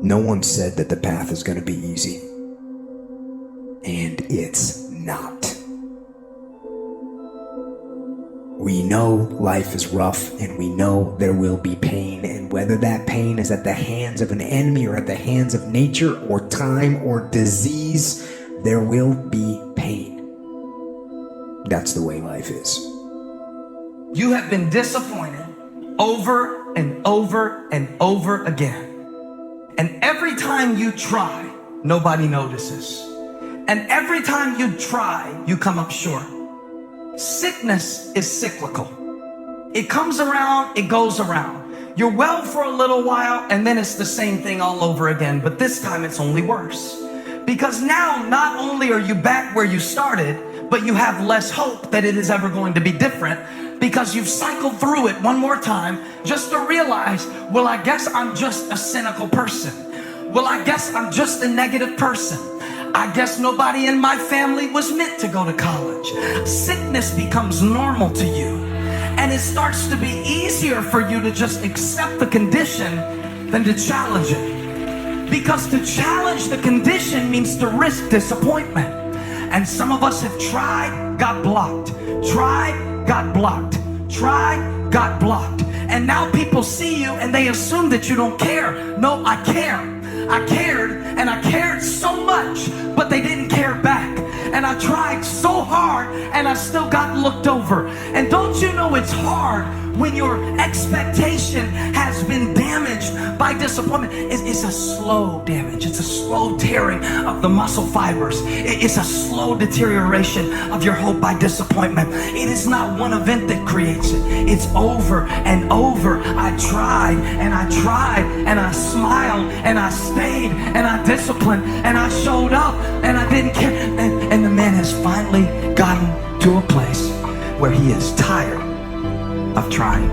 No one said that the path is going to be easy. And it's not. We know life is rough, and we know there will be pain, and whether that pain is at the hands of an enemy or at the hands of nature or time or disease, there will be pain. That's the way life is. You have been disappointed over and over and over again. And every time you try, nobody notices. And every time you try, you come up short. Sickness is cyclical. It comes around, it goes around. You're well for a little while, and then it's the same thing all over again. But this time it's only worse. Because now, not only are you back where you started, but you have less hope that it is ever going to be different, because you've cycled through it one more time just to realize, well, I guess I'm just a cynical person. Well, I guess I'm just a negative person. I guess nobody in my family was meant to go to college. Sickness becomes normal to you, and it starts to be easier for you to just accept the condition than to challenge it. Because to challenge the condition means to risk disappointment. And some of us have tried, got blocked, tried, got blocked, tried, got blocked. And now people see you and they assume that you don't care. No, I care. I cared, and I cared so much, but they didn't care back. And I tried so hard, and I still got looked over. And don't you know it's hard when your expectation has been damaged by disappointment? It's a slow damage. It's a slow tearing of the muscle fibers. It's a slow deterioration of your hope by disappointment. It is not one event that creates it. It's over and over. I tried, and I tried, and I smiled, and I stayed, and I disciplined, and I showed up, and I didn't care. And the man has finally gotten to a place where he is tired of trying.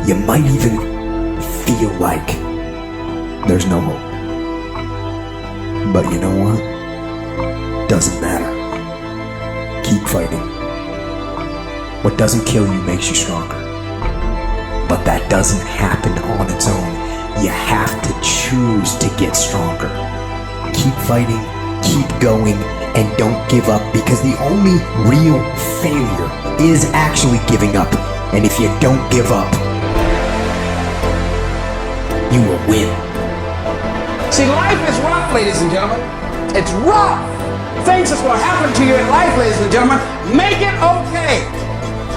You might even feel like there's no hope. But you know what? Doesn't matter. Keep fighting. What doesn't kill you makes you stronger. But that doesn't happen on its own. You have to choose to get stronger. Keep fighting, keep going, and don't give up, because the only real failure is actually giving up. And if you don't give up, you will win. See, life is rough, ladies and gentlemen. It's rough. Things that's going to happen to you in life, ladies and gentlemen, make it okay.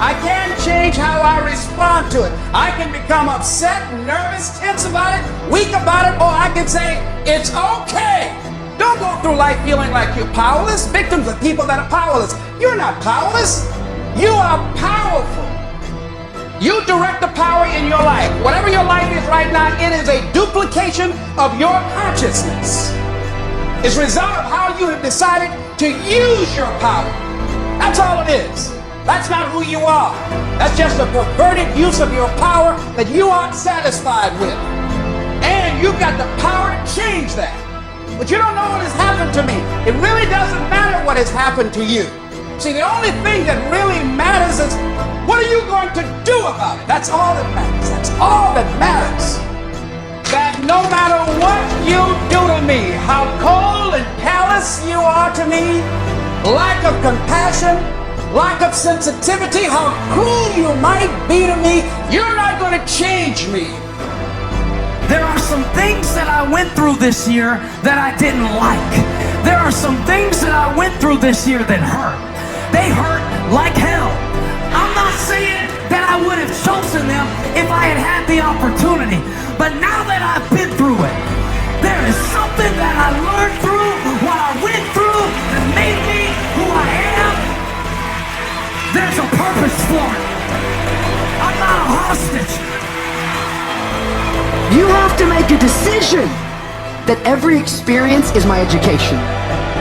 I can change how I respond to it. I can become upset, nervous, tense about it, weak about it, or I can say, it's okay. Don't go through life feeling like you're powerless. Victims are people that are powerless. You're not powerless. You are powerful. You direct the power in your life. Whatever your life is right now, it is a duplication of your consciousness. It's a result of how you have decided to use your power. That's all it is. That's not who you are. That's just a perverted use of your power that you aren't satisfied with. And you've got the power to change that. But you don't know what has happened to me. It really doesn't matter what has happened to you. See, the only thing that really matters is, what are you going to do about it? That's all that matters. That's all that matters. That no matter what you do to me, how cold and callous you are to me, lack of compassion, lack of sensitivity, how cruel you might be to me, you're not going to change me. There are some things that I went through this year that I didn't like. There are some things that I went through this year that hurt. They hurt like hell. I'm not saying that I would have chosen them if I had had the opportunity. But now that I've been through it, there is something that I learned through what I went through that made me who I am. There's a purpose for it. I'm not a hostage. You have to make a decision that every experience is my education.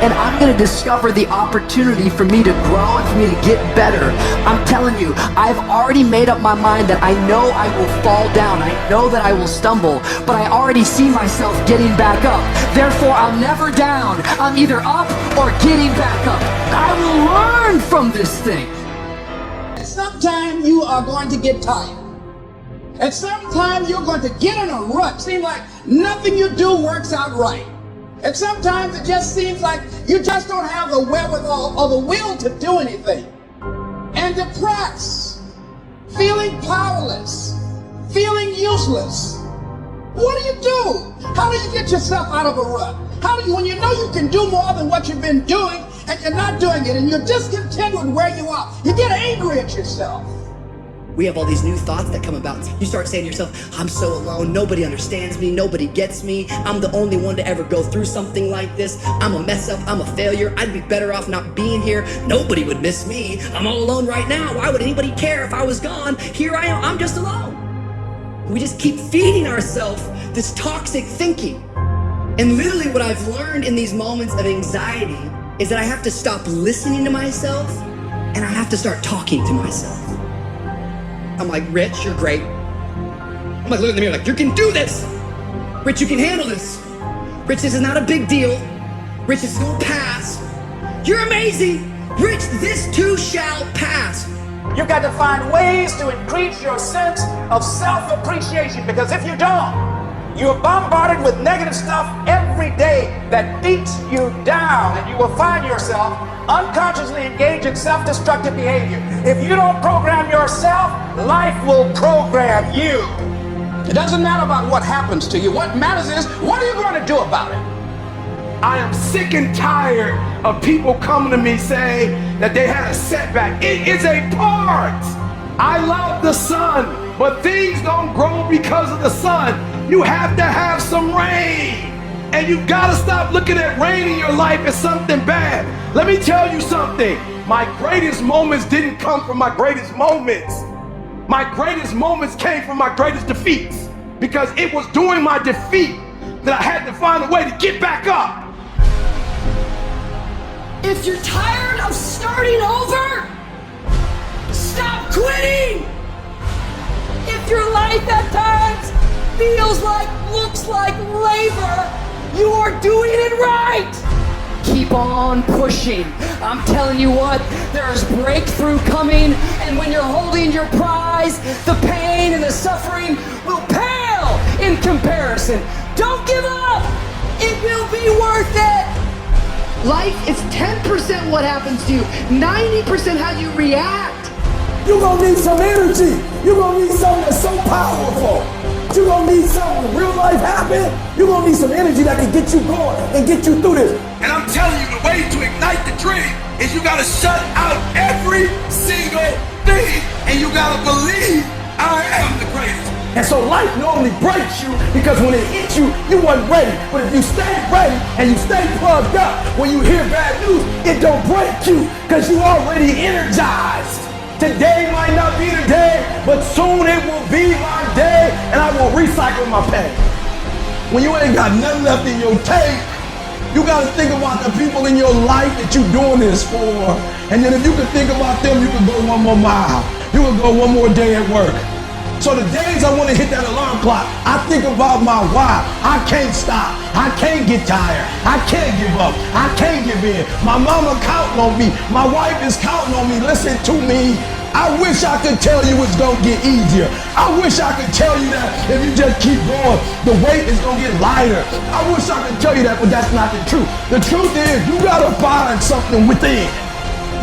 And I'm going to discover the opportunity for me to grow and for me to get better. I'm telling you, I've already made up my mind that I know I will fall down. I know that I will stumble, but I already see myself getting back up. Therefore, I'm never down. I'm either up or getting back up. I will learn from this thing. Sometime you are going to get tired. And sometimes you're going to get in a rut. Seems like nothing you do works out right. And sometimes it just seems like you just don't have the wherewithal or the will to do anything. And depressed, feeling powerless, feeling useless. What do you do? How do you get yourself out of a rut? How do you, when you know you can do more than what you've been doing and you're not doing it and you're discontent with where you are, you get angry at yourself. We have all these new thoughts that come about. You start saying to yourself, I'm so alone, nobody understands me, nobody gets me, I'm the only one to ever go through something like this, I'm a mess up, I'm a failure, I'd be better off not being here, nobody would miss me, I'm all alone right now, why would anybody care if I was gone? Here I am, I'm just alone. We just keep feeding ourselves this toxic thinking. And literally what I've learned in these moments of anxiety is that I have to stop listening to myself and I have to start talking to myself. I'm like, Rich, you're great. I'm like, look in the mirror like, you can do this. Rich, you can handle this. Rich, this is not a big deal. Rich, this is gonna pass. You're amazing. Rich, this too shall pass. You've got to find ways to increase your sense of self-appreciation, because if you don't, you're bombarded with negative stuff every day that beats you down, and you will find yourself unconsciously engaged in self-destructive behavior. If you don't program yourself, life will program you. It doesn't matter about what happens to you. What matters is, what are you going to do about it? I am sick and tired of people coming to me saying that they had a setback. It is a part. I love the sun, but things don't grow because of the sun. You have to have some rain. And you gotta stop looking at rain in your life as something bad. Let me tell you something. My greatest moments didn't come from my greatest moments. My greatest moments came from my greatest defeats, because it was during my defeat that I had to find a way to get back up. If you're tired of starting over, stop quitting. If your life at times feels like, looks like labor, you are doing it right. Keep on pushing. I'm telling you what, there's breakthrough coming, and when you're holding your prize, the pain and the suffering will pale in comparison. Don't give up. It will be worth it. Life is 10% what happens to you, 90% how you react. You're gonna need some energy. You're gonna need something that's so powerful. You're gonna need something when real life happen. You're gonna need some energy that can get you going and get you through this. And I'm telling you, the way to ignite the dream is you gotta shut out every single thing, and you gotta believe I am the greatest. And so life normally breaks you because when it hits you, you wasn't ready. But if you stay ready and you stay plugged up, when you hear bad news, it don't break you because you already energized. Today might not be the day, but soon it will be my day, and I will recycle my pain. When you ain't got nothing left in your tank, you gotta think about the people in your life that you're doing this for. And then if you can think about them, you can go one more mile. You can go one more day at work. So the days I want to hit that alarm clock, I think about my why. I can't stop. I can't get tired. I can't give up. I can't give in. My mama counting on me. My wife is counting on me. Listen to me. I wish I could tell you it's gonna get easier. I wish I could tell you that if you just keep going, the weight is gonna get lighter. I wish I could tell you that, but that's not the truth. The truth is, you gotta find something within.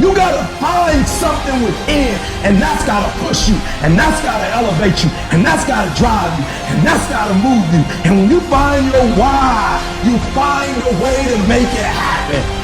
You gotta find something within, and that's gotta push you, and that's gotta elevate you, and that's gotta drive you, and that's gotta move you. And when you find your why, you find a way to make it happen.